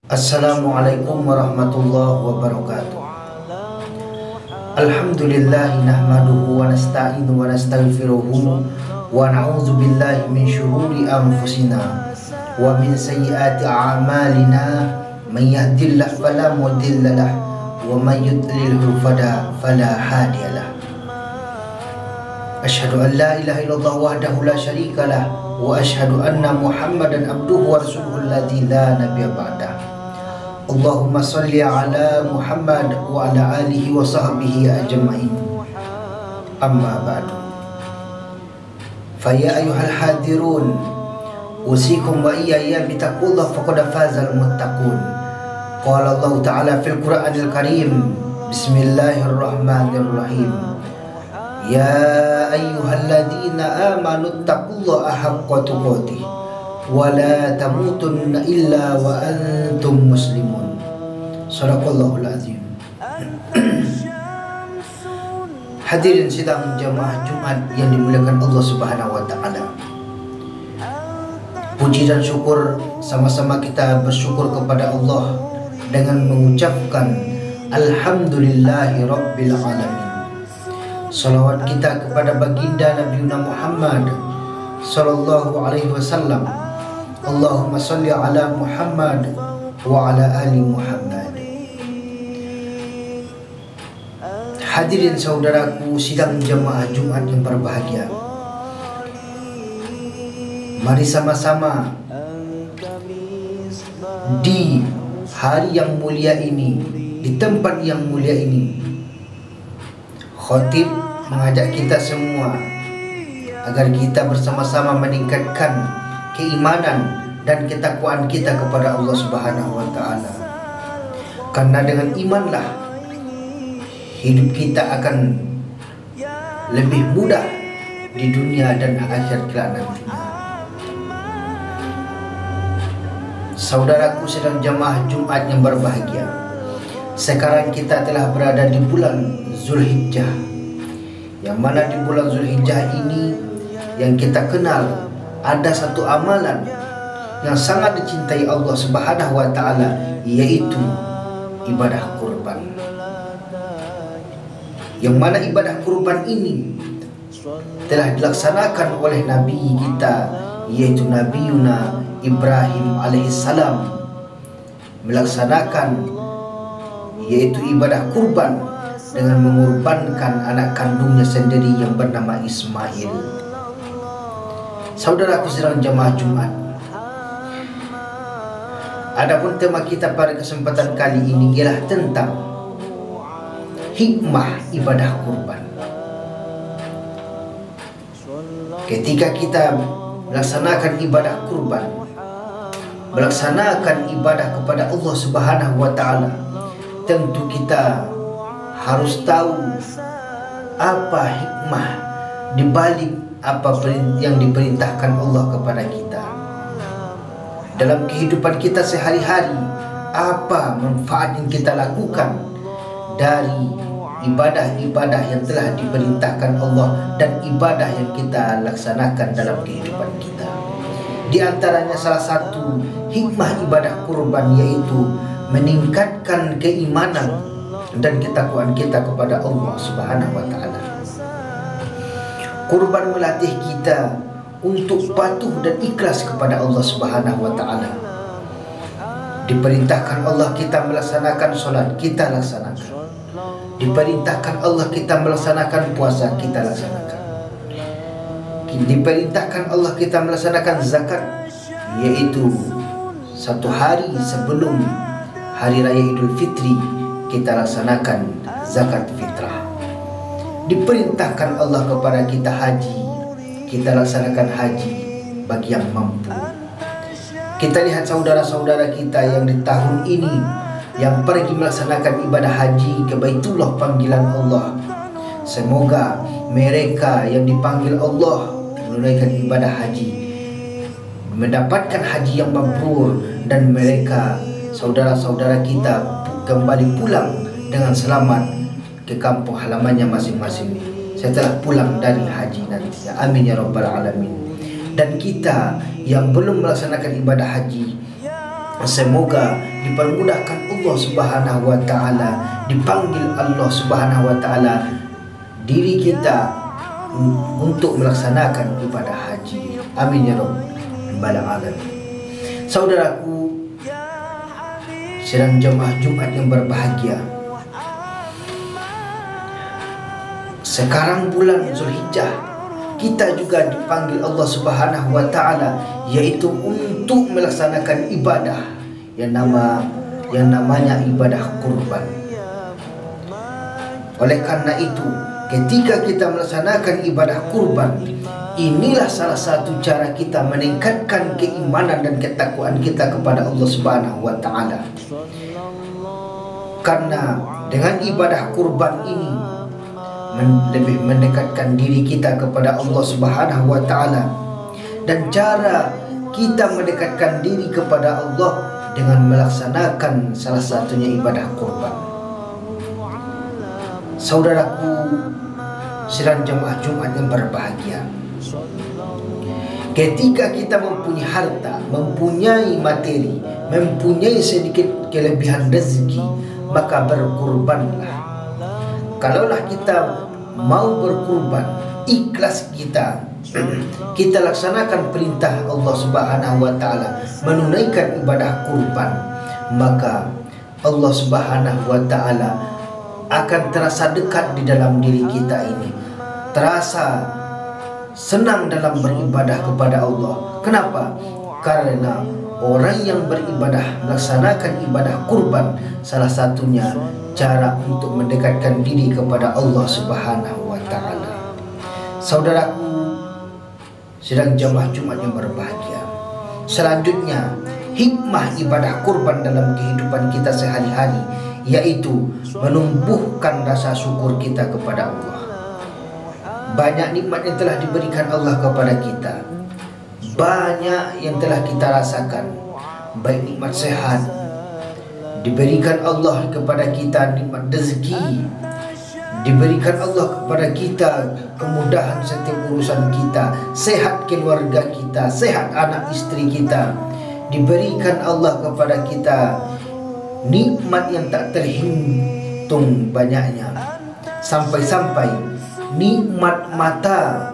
Assalamualaikum warahmatullahi wabarakatuh. Alhamdulillah nahmaduhu wa nasta'inu wa nastaghfiruhu wa na'udzu billahi min syururi anfusina wa min sayyiati a'malina. May yahdihillahu fala mudhillalah wa may yudlilhu fala hadiyalah. Asyhadu an la ilaha illallah wahdahu la syarikalah wa asyhadu anna Muhammadan abduhu wa rasuluhu alladzi la nabiyya ba'dah. Allahumma salli ala Muhammad wa ala alihi wa sahbihi ajma'in. Amma ba'du. Fa ya ayyuhal hadirun, usikum wa iyaya bitaqullah faqad fazal muttaqun. Qala Allah Ta'ala fil Qur'anil Karim, bismillahirrahmanirrahim. Ya ayyuhalladzina amanu taqullaha haqqa tuqatih wa la tamutunna illa wa antum muslimun. Shadaqallahul azim. Hadirin sidang jamaah Jumat yang dimuliakan Allah Subhanahu wa taala. Puji dan syukur, sama-sama kita bersyukur kepada Allah dengan mengucapkan alhamdulillahi rabbil alamin. Salawat kita kepada baginda Nabi Muhammad sallallahu alaihi wasallam. Allahumma salli ala Muhammad wa ala ali Muhammad. Hadirin saudaraku sidang jamaah Jumat yang berbahagia, mari sama-sama di hari yang mulia ini, di tempat yang mulia ini, khatib mengajak kita semua agar kita bersama-sama meningkatkan keimanan dan ketakwaan kita kepada Allah Subhanahu wa taala. Karena dengan imanlah hidup kita akan lebih mudah di dunia dan akhirat kelak nantinya. Saudaraku sedang jamaah Jumat yang berbahagia, sekarang kita telah berada di bulan Zulhijjah, yang mana di bulan Zulhijjah ini yang kita kenal ada satu amalan yang sangat dicintai Allah Subhanahu wa taala, yaitu ibadah kurban. Yang mana ibadah kurban ini telah dilaksanakan oleh nabi kita, yaitu Nabi Yuna Ibrahim alaihissalam, melaksanakan yaitu ibadah kurban dengan mengorbankan anak kandungnya sendiri yang bernama Ismail. Saudaraku sedang jamaah Jumat, adapun tema kita pada kesempatan kali ini ialah tentang hikmah ibadah kurban. Ketika kita melaksanakan ibadah kurban, melaksanakan ibadah kepada Allah Subhanahu wa taala, tentu kita harus tahu apa hikmah di balik apa yang diperintahkan Allah kepada kita. Dalam kehidupan kita sehari-hari, apa manfaat yang kita lakukan dari ibadah-ibadah yang telah diperintahkan Allah dan ibadah yang kita laksanakan dalam kehidupan kita. Di antaranya salah satu hikmah ibadah kurban yaitu meningkatkan keimanan dan ketakwaan kita kepada Allah Subhanahu wa taala. Kurban melatih kita untuk patuh dan ikhlas kepada Allah Subhanahu wa taala. Diperintahkan Allah kita melaksanakan sholat, kita laksanakan. Diperintahkan Allah kita melaksanakan puasa, kita laksanakan. Diperintahkan Allah kita melaksanakan zakat, yaitu satu hari sebelum hari raya Idul Fitri kita laksanakan zakat fitrah. Diperintahkan Allah kepada kita haji, kita laksanakan haji bagi yang mampu. Kita lihat saudara-saudara kita yang di tahun ini yang pergi melaksanakan ibadah haji ke Baitullah panggilan Allah. Semoga mereka yang dipanggil Allah menunaikan ibadah haji mendapatkan haji yang mabrur, dan mereka saudara-saudara kita kembali pulang dengan selamat ke kampung halamannya masing-masing setelah pulang dari haji nanti. Amin ya rabbal alamin. Dan kita yang belum melaksanakan ibadah haji, Semoga dipermudahkan Allah Subhanahu wa taala, dipanggil Allah Subhanahu wa taala diri kita untuk melaksanakan ibadah haji. Amin ya rabbal alamin. Saudaraku, sidang jemaah Jumat yang berbahagia, sekarang bulan Zulhijjah, kita juga dipanggil Allah Subhanahu wa taala yaitu untuk melaksanakan ibadah yang namanya ibadah kurban. Oleh karena itu, ketika kita melaksanakan ibadah kurban, inilah salah satu cara kita meningkatkan keimanan dan ketakwaan kita kepada Allah Subhanahu wa taala. Karena dengan ibadah kurban ini lebih mendekatkan diri kita kepada Allah Subhanahu wa taala. Dan cara kita mendekatkan diri kepada Allah dengan melaksanakan salah satunya ibadah kurban. Saudaraku, sidang jemaah Jumat yang berbahagia, ketika kita mempunyai harta, mempunyai materi, mempunyai sedikit kelebihan rezeki, maka berkurbanlah. Kalaulah kita mau berkurban, ikhlas kita laksanakan perintah Allah Subhanahu wa taala, menunaikan ibadah kurban, maka Allah Subhanahu wa taala akan terasa dekat di dalam diri kita ini, terasa senang dalam beribadah kepada Allah. Kenapa? Karena orang yang beribadah melaksanakan ibadah kurban, salah satunya cara untuk mendekatkan diri kepada Allah Subhanahu wa taala. Saudaraku, sidang jemaah Jumat yang berbahagia, selanjutnya hikmah ibadah kurban dalam kehidupan kita sehari-hari yaitu menumbuhkan rasa syukur kita kepada Allah. Banyak nikmat yang telah diberikan Allah kepada kita, banyak yang telah kita rasakan, baik nikmat sehat, diberikan Allah kepada kita nikmat rezeki, diberikan Allah kepada kita kemudahan setiap urusan kita, sehat keluarga kita, sehat anak istri kita, diberikan Allah kepada kita nikmat yang tak terhitung banyaknya, sampai-sampai nikmat mata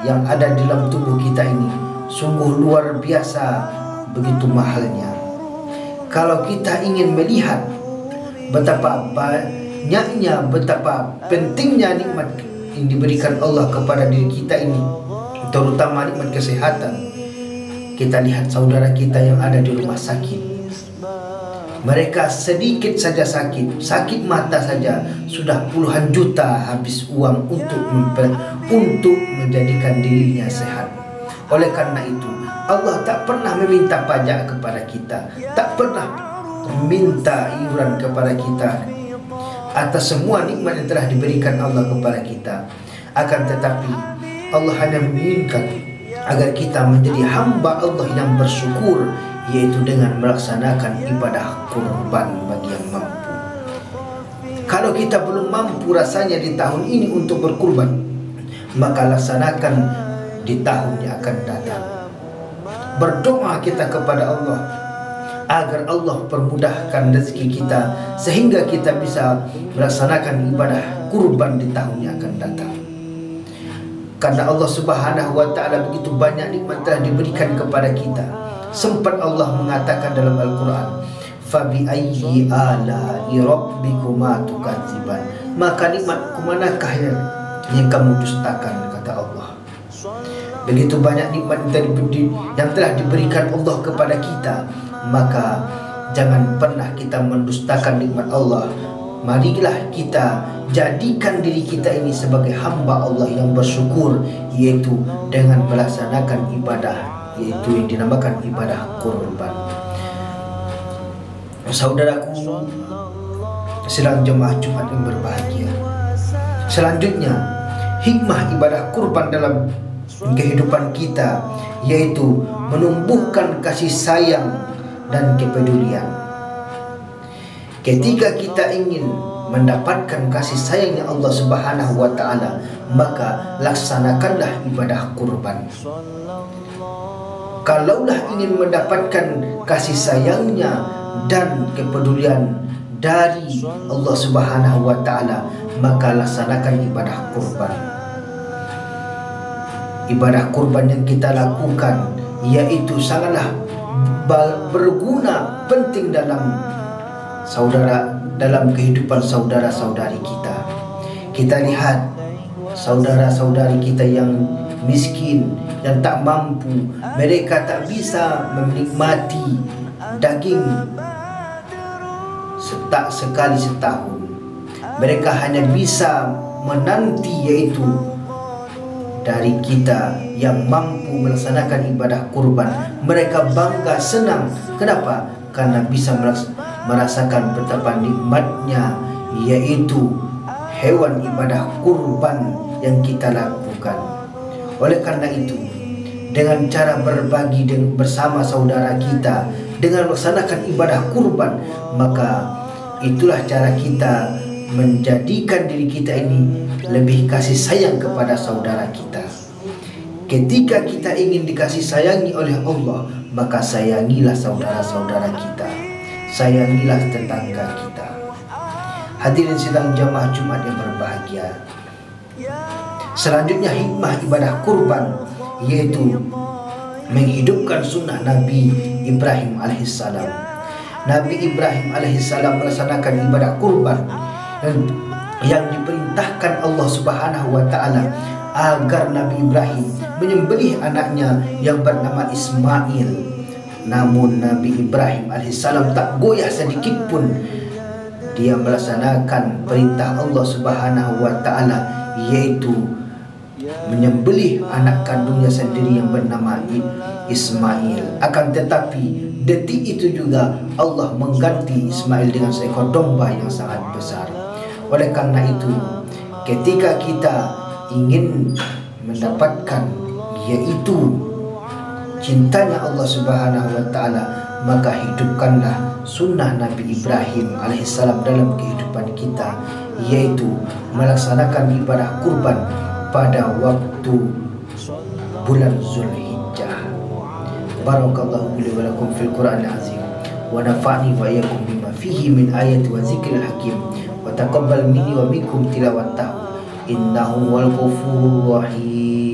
yang ada di dalam tubuh kita ini sungguh luar biasa, begitu mahalnya. Kalau kita ingin melihat betapa banyaknya, betapa pentingnya nikmat yang diberikan Allah kepada diri kita ini, terutama nikmat kesehatan, kita lihat saudara kita yang ada di rumah sakit. Mereka sedikit saja sakit mata saja sudah puluhan juta habis uang untuk menjadikan dirinya sehat. Oleh karena itu, Allah tak pernah meminta pajak kepada kita, tak pernah meminta iuran kepada kita atas semua nikmat yang telah diberikan Allah kepada kita. Akan tetapi Allah hanya menginginkan agar kita menjadi hamba Allah yang bersyukur, yaitu dengan melaksanakan ibadah kurban bagi yang mampu. Kalau kita belum mampu rasanya di tahun ini untuk berkurban, maka laksanakan di tahun yang akan datang. Berdoa kita kepada Allah agar Allah permudahkan rezeki kita sehingga kita bisa melaksanakan ibadah kurban di tahun yang akan datang. Karena Allah Subhanahu wa taala begitu banyak nikmat telah diberikan kepada kita. Sempat Allah mengatakan dalam Al-Quran, "Fabi ayyi ala'i rabbikuma tukadziban." Maka nikmat kemanakah yang kamu dustakan, kata Allah. Begitu banyak nikmat yang telah diberikan Allah kepada kita, maka jangan pernah kita mendustakan nikmat Allah. Marilah kita jadikan diri kita ini sebagai hamba Allah yang bersyukur, yaitu dengan melaksanakan ibadah, yaitu yang dinamakan ibadah kurban. Saudaraku, sidang jemaah Jumat yang berbahagia, selanjutnya hikmah ibadah kurban dalam kehidupan kita yaitu menumbuhkan kasih sayang dan kepedulian. Ketika kita ingin mendapatkan kasih sayangnya Allah Subhanahu wa taala, maka laksanakanlah ibadah kurban. Kalaulah ingin mendapatkan kasih sayangnya dan kepedulian dari Allah Subhanahu wa Ta'ala, maka laksanakan ibadah kurban. Ibadah kurban yang kita lakukan yaitu sangatlah berguna, penting dalam kehidupan saudara-saudari kita. Kita lihat saudara-saudari kita yang miskin, yang tak mampu, mereka tak bisa menikmati daging sekali setahun. Mereka hanya bisa menanti, yaitu dari kita yang mampu melaksanakan ibadah kurban. Mereka bangga, senang. Kenapa? Karena bisa merasakan betapa nikmatnya, yaitu hewan ibadah kurban yang kita lakukan. Oleh karena itu, dengan cara berbagi bersama saudara kita, dengan melaksanakan ibadah kurban, maka itulah cara kita menjadikan diri kita ini lebih kasih sayang kepada saudara kita. Ketika kita ingin dikasih sayangi oleh Allah, maka sayangilah saudara-saudara kita, sayangilah tetangga kita. Hadirin sidang jamaah Jumat yang berbahagia, selanjutnya hikmah ibadah kurban yaitu menghidupkan sunnah Nabi Ibrahim alaihissalam. Nabi Ibrahim alaihissalam melaksanakan ibadah kurban yang diperintahkan Allah Subhanahu wa Ta'ala agar Nabi Ibrahim menyembelih anaknya yang bernama Ismail. Namun Nabi Ibrahim alaihissalam tak goyah sedikit pun. Dia melaksanakan perintah Allah Subhanahu wa Ta'ala, yaitu menyembelih anak kandungnya sendiri yang bernama Ismail. Akan tetapi detik itu juga Allah mengganti Ismail dengan seekor domba yang sangat besar. Oleh karena itu, ketika kita ingin mendapatkan yaitu cintanya Allah Subhanahu wa Ta'ala, maka hidupkanlah sunnah Nabi Ibrahim alaihissalam dalam kehidupan kita, yaitu melaksanakan ibadah kurban pada waktu bulan Zulhijjah. Barakallahu li wa lakum fil Qur'anil azim, wa nafa'ni wa iyyakum bima fihi min ayati wa zikril hakim, wa taqabbal minni wa minkum tilawatahu, innahu wal ghafurur rahim.